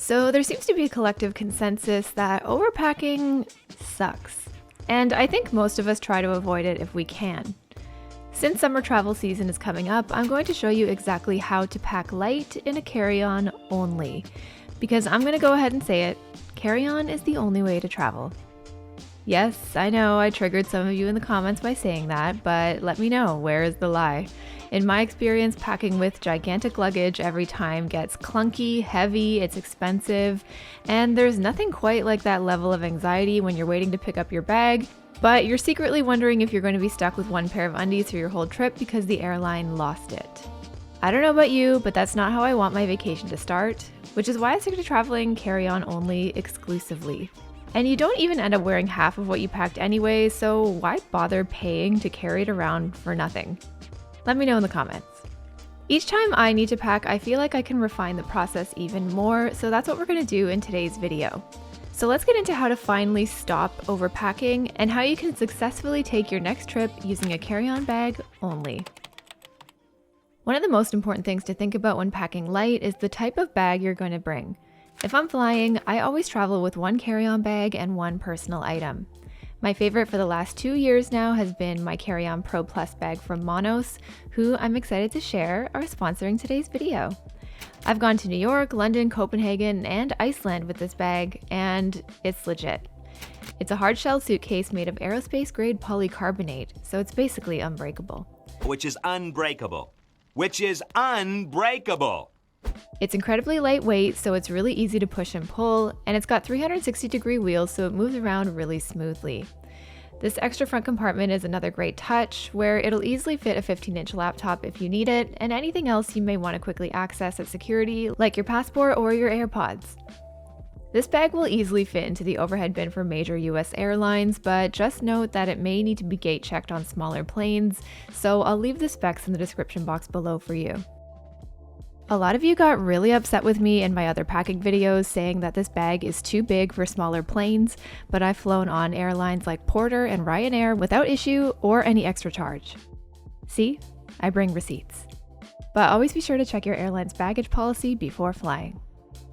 So there seems to be a collective consensus that overpacking sucks. And I think most of us try to avoid it if we can. Since summer travel season is coming up, I'm going to show you exactly how to pack light in a carry-on only. Because I'm going to go ahead and say it, carry-on is the only way to travel. Yes, I know I triggered some of you in the comments by saying that, but let me know, where is the lie? In my experience, packing with gigantic luggage every time gets clunky, heavy, it's expensive, and there's nothing quite like that level of anxiety when you're waiting to pick up your bag, but you're secretly wondering if you're going to be stuck with one pair of undies for your whole trip because the airline lost it. I don't know about you, but that's not how I want my vacation to start, which is why I stick to traveling carry-on only exclusively. And you don't even end up wearing half of what you packed anyway, so why bother paying to carry it around for nothing? Let me know in the comments. Each time I need to pack, I feel like I can refine the process even more, so that's what we're going to do in today's video. So let's get into how to finally stop overpacking and how you can successfully take your next trip using a carry-on bag only. One of the most important things to think about when packing light is the type of bag you're going to bring. If I'm flying, I always travel with one carry-on bag and one personal item. My favorite for the last 2 years now has been my carry-on Pro Plus bag from Monos, who I'm excited to share are sponsoring today's video. I've gone to New York, London, Copenhagen, and Iceland with this bag, and it's legit. It's a hard shell suitcase made of aerospace grade polycarbonate, so it's basically unbreakable. Which is unbreakable. Which is unbreakable. It's incredibly lightweight, so it's really easy to push and pull, and it's got 360-degree wheels, so it moves around really smoothly. This extra front compartment is another great touch, where it'll easily fit a 15-inch laptop if you need it, and anything else you may want to quickly access at security, like your passport or your AirPods. This bag will easily fit into the overhead bin for major US airlines, but just note that it may need to be gate checked on smaller planes, so I'll leave the specs in the description box below for you. A lot of you got really upset with me in my other packing videos saying that this bag is too big for smaller planes, but I've flown on airlines like Porter and Ryanair without issue or any extra charge. See? I bring receipts. But always be sure to check your airline's baggage policy before flying.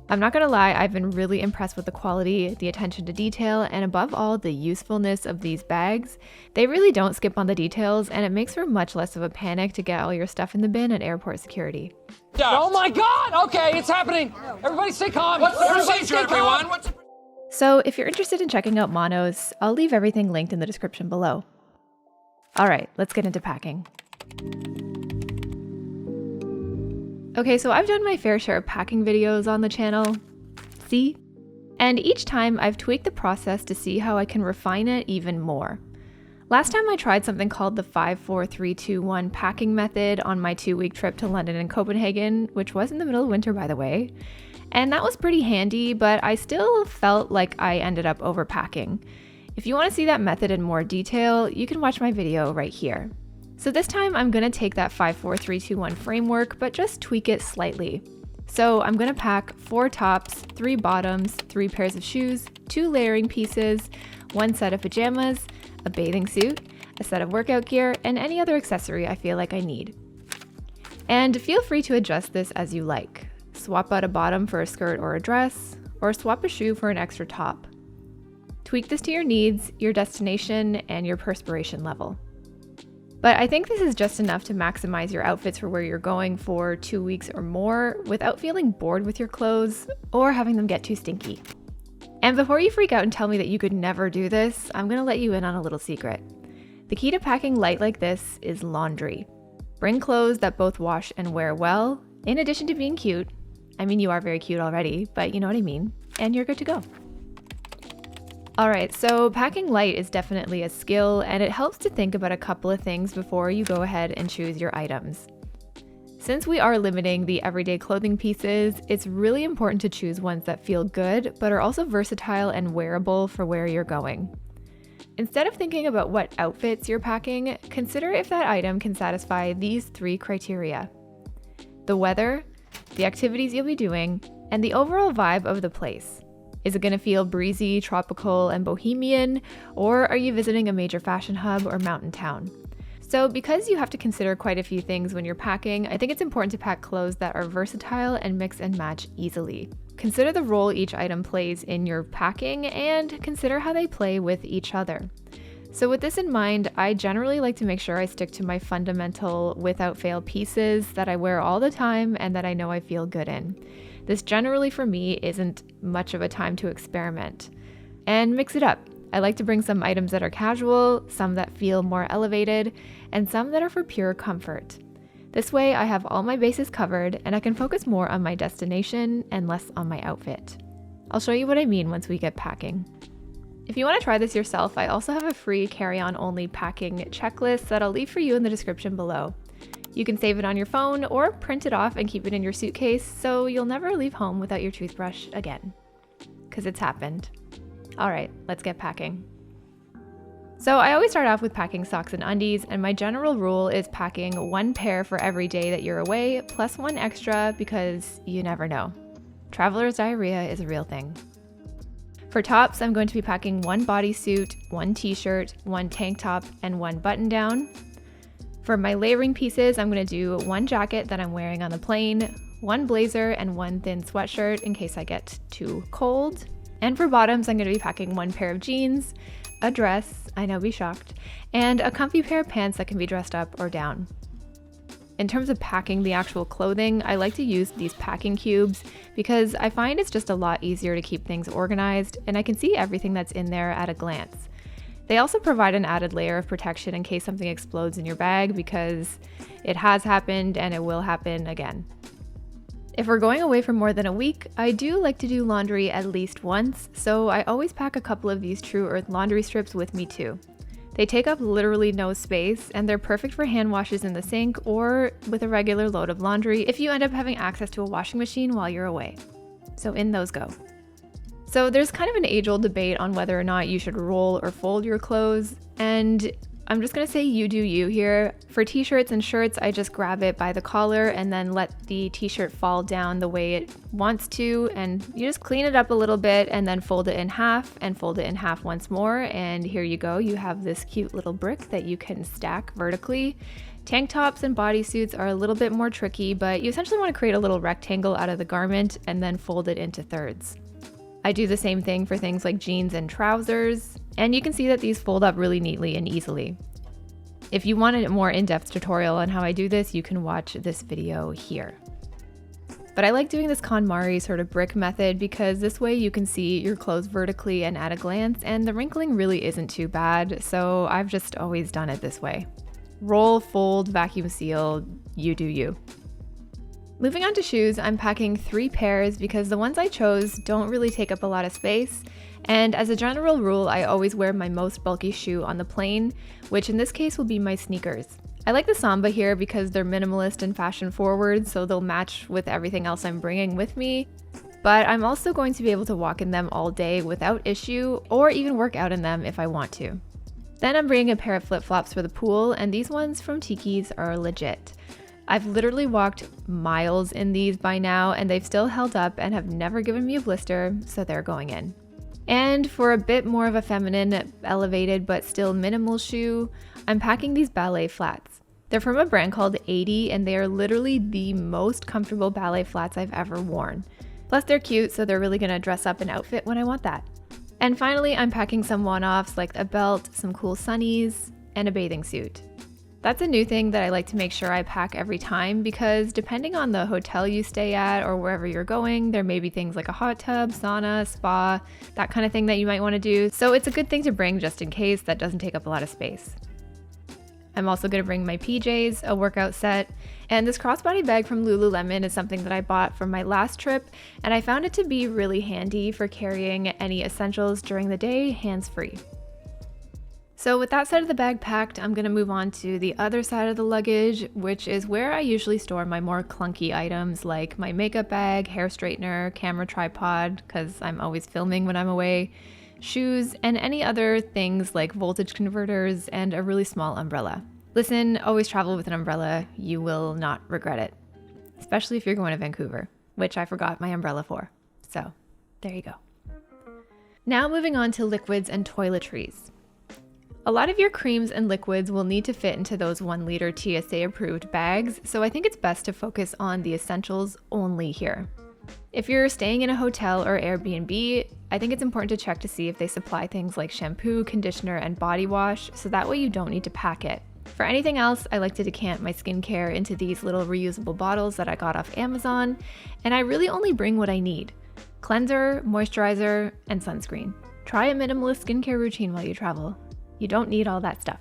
I'm not gonna lie, I've been really impressed with the quality, the attention to detail, and above all, the usefulness of these bags. They really don't skip on the details, and it makes for much less of a panic to get all your stuff in the bin at airport security. Oh my God! Okay, it's happening. Everybody stay calm. What's the procedure, everyone? So if you're interested in checking out Monos, I'll leave everything linked in the description below. All right, let's get into packing. Okay, so I've done my fair share of packing videos on the channel, see? And each time I've tweaked the process to see how I can refine it even more. Last time I tried something called the 5-4-3-2-1 packing method on my 2-week trip to London and Copenhagen, which was in the middle of winter, by the way. And that was pretty handy, but I still felt like I ended up overpacking. If you want to see that method in more detail, you can watch my video right here. So this time I'm going to take that 5-4-3-2-1 framework, but just tweak it slightly. So I'm going to pack 4 tops, 3 bottoms, 3 pairs of shoes, 2 layering pieces, 1 set of pajamas, a bathing suit, a set of workout gear, and any other accessory I feel like I need. And feel free to adjust this as you like. Swap out a bottom for a skirt or a dress, or swap a shoe for an extra top. Tweak this to your needs, your destination, and your perspiration level. But I think this is just enough to maximize your outfits for where you're going for 2 weeks or more without feeling bored with your clothes or having them get too stinky. And before you freak out and tell me that you could never do this, I'm gonna let you in on a little secret. The key to packing light like this is laundry. Bring clothes that both wash and wear well, in addition to being cute. I mean, you are very cute already, but you know what I mean, and you're good to go. Alright, so packing light is definitely a skill, and it helps to think about a couple of things before you go ahead and choose your items. Since we are limiting the everyday clothing pieces, it's really important to choose ones that feel good, but are also versatile and wearable for where you're going. Instead of thinking about what outfits you're packing, consider if that item can satisfy these 3 criteria: the weather, the activities you'll be doing, and the overall vibe of the place. Is it going to feel breezy, tropical, and bohemian, or are you visiting a major fashion hub or mountain town? So because you have to consider quite a few things when you're packing, I think it's important to pack clothes that are versatile and mix and match easily. consider the role each item plays in your packing and consider how they play with each other. So with this in mind, I generally like to make sure I stick to my fundamental without fail pieces that I wear all the time and that I know I feel good in. This generally for me isn't much of a time to experiment. And mix it up. I like to bring some items that are casual, some that feel more elevated, and some that are for pure comfort. This way I have all my bases covered and I can focus more on my destination and less on my outfit. I'll show you what I mean once we get packing. If you want to try this yourself, I also have a free carry-on only packing checklist that I'll leave for you in the description below. You can save it on your phone or print it off and keep it in your suitcase so you'll never leave home without your toothbrush again. 'Cause it's happened. All right, let's get packing. So I always start off with packing socks and undies, and my general rule is packing one pair for every day that you're away, plus one extra because you never know. Traveler's diarrhea is a real thing. For tops, I'm going to be packing one bodysuit, one t-shirt, one tank top, and one button down. For my layering pieces, I'm going to do one jacket that I'm wearing on the plane, one blazer, and one thin sweatshirt in case I get too cold. And for bottoms, I'm going to be packing one pair of jeans, a dress, I know, be shocked, and a comfy pair of pants that can be dressed up or down. In terms of packing the actual clothing, I like to use these packing cubes because I find it's just a lot easier to keep things organized and I can see everything that's in there at a glance. They also provide an added layer of protection in case something explodes in your bag because it has happened and it will happen again. If we're going away for more than a week, I do like to do laundry at least once, so I always pack a couple of these True Earth laundry strips with me too. They take up literally no space, and they're perfect for hand washes in the sink or with a regular load of laundry if you end up having access to a washing machine while you're away. So in those go. So there's kind of an age-old debate on whether or not you should roll or fold your clothes, and I'm just gonna say you do you here. For t-shirts and shirts, I just grab it by the collar and then let the t-shirt fall down the way it wants to, and you just clean it up a little bit and then fold it in half and fold it in half once more, and here you go. You have this cute little brick that you can stack vertically. Tank tops and bodysuits are a little bit more tricky, but you essentially want to create a little rectangle out of the garment and then fold it into thirds. I do the same thing for things like jeans and trousers, and you can see that these fold up really neatly and easily. If you want a more in-depth tutorial on how I do this, you can watch this video here. But I like doing this KonMari sort of brick method because this way you can see your clothes vertically and at a glance, and the wrinkling really isn't too bad, so I've just always done it this way. Roll, fold, vacuum seal, you do you. Moving on to shoes, I'm packing 3 pairs because the ones I chose don't really take up a lot of space, and as a general rule, I always wear my most bulky shoe on the plane, which in this case will be my sneakers. I like the Samba here because they're minimalist and fashion forward, so they'll match with everything else I'm bringing with me, but I'm also going to be able to walk in them all day without issue, or even work out in them if I want to. Then I'm bringing a pair of flip-flops for the pool, and these ones from Tiki's are legit. I've literally walked miles in these by now, and they've still held up and have never given me a blister, so they're going in. And for a bit more of a feminine, elevated, but still minimal shoe, I'm packing these ballet flats. They're from a brand called 80, and they are literally the most comfortable ballet flats I've ever worn. Plus they're cute, so they're really gonna dress up an outfit when I want that. And finally, I'm packing some one-offs like a belt, some cool sunnies, and a bathing suit. That's a new thing that I like to make sure I pack every time because depending on the hotel you stay at or wherever you're going, there may be things like a hot tub, sauna, spa, that kind of thing that you might want to do. So it's a good thing to bring just in case. That doesn't take up a lot of space. I'm also going to bring my PJs, a workout set, and this crossbody bag from Lululemon is something that I bought from my last trip, and I found it to be really handy for carrying any essentials during the day hands-free. So with that side of the bag packed, I'm going to move on to the other side of the luggage, which is where I usually store my more clunky items like my makeup bag, hair straightener, camera tripod, because I'm always filming when I'm away, shoes, and any other things like voltage converters and a really small umbrella. Listen, always travel with an umbrella. You will not regret it, especially if you're going to Vancouver, which I forgot my umbrella for. So there you go. Now moving on to liquids and toiletries. A lot of your creams and liquids will need to fit into those 1 liter TSA approved bags, so I think it's best to focus on the essentials only here. If you're staying in a hotel or Airbnb, I think it's important to check to see if they supply things like shampoo, conditioner, and body wash, so that way you don't need to pack it. For anything else, I like to decant my skincare into these little reusable bottles that I got off Amazon, and I really only bring what I need: cleanser, moisturizer, and sunscreen. Try a minimalist skincare routine while you travel. You don't need all that stuff.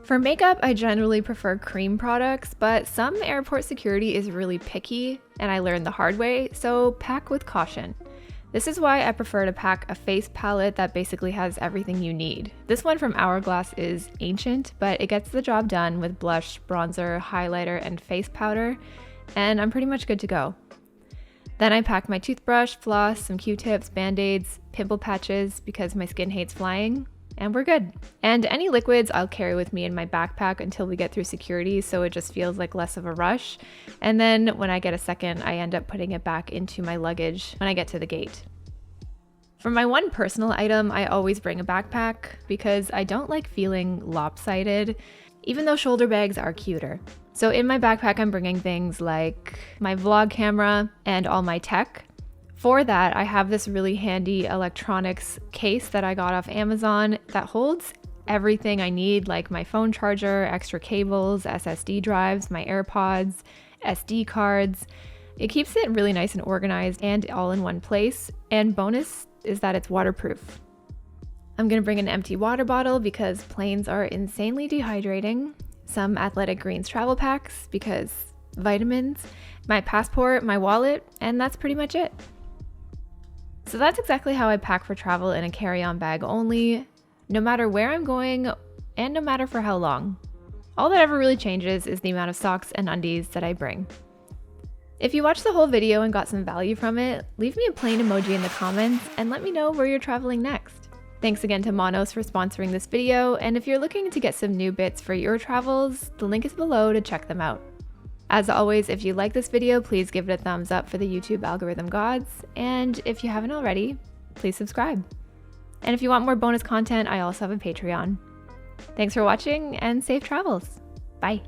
For makeup, I generally prefer cream products, but some airport security is really picky, and I learned the hard way, so pack with caution. This is why I prefer to pack a face palette that basically has everything you need. This one from Hourglass is ancient, but it gets the job done with blush, bronzer, highlighter, and face powder, and I'm pretty much good to go. Then I pack my toothbrush, floss, some Q-tips, band-aids, pimple patches because my skin hates flying, and we're good. And any liquids I'll carry with me in my backpack until we get through security, so it just feels like less of a rush. And then when I get a second, I end up putting it back into my luggage when I get to the gate. For my one personal item, I always bring a backpack because I don't like feeling lopsided, even though shoulder bags are cuter. So in my backpack, I'm bringing things like my vlog camera and all my tech. For that, I have this really handy electronics case that I got off Amazon that holds everything I need, like my phone charger, extra cables, SSD drives, my AirPods, SD cards. It keeps it really nice and organized and all in one place. And bonus is that it's waterproof. I'm gonna bring an empty water bottle because planes are insanely dehydrating, some Athletic Greens travel packs because vitamins, my passport, my wallet, and that's pretty much it. So that's exactly how I pack for travel in a carry-on bag only, no matter where I'm going and no matter for how long. All that ever really changes is the amount of socks and undies that I bring. If you watched the whole video and got some value from it, leave me a plane emoji in the comments and let me know where you're traveling next. Thanks again to Monos for sponsoring this video, and if you're looking to get some new bits for your travels, the link is below to check them out. As always, if you like this video, please give it a thumbs up for the YouTube algorithm gods, and if you haven't already, please subscribe. And if you want more bonus content, I also have a Patreon. Thanks for watching, and safe travels. Bye.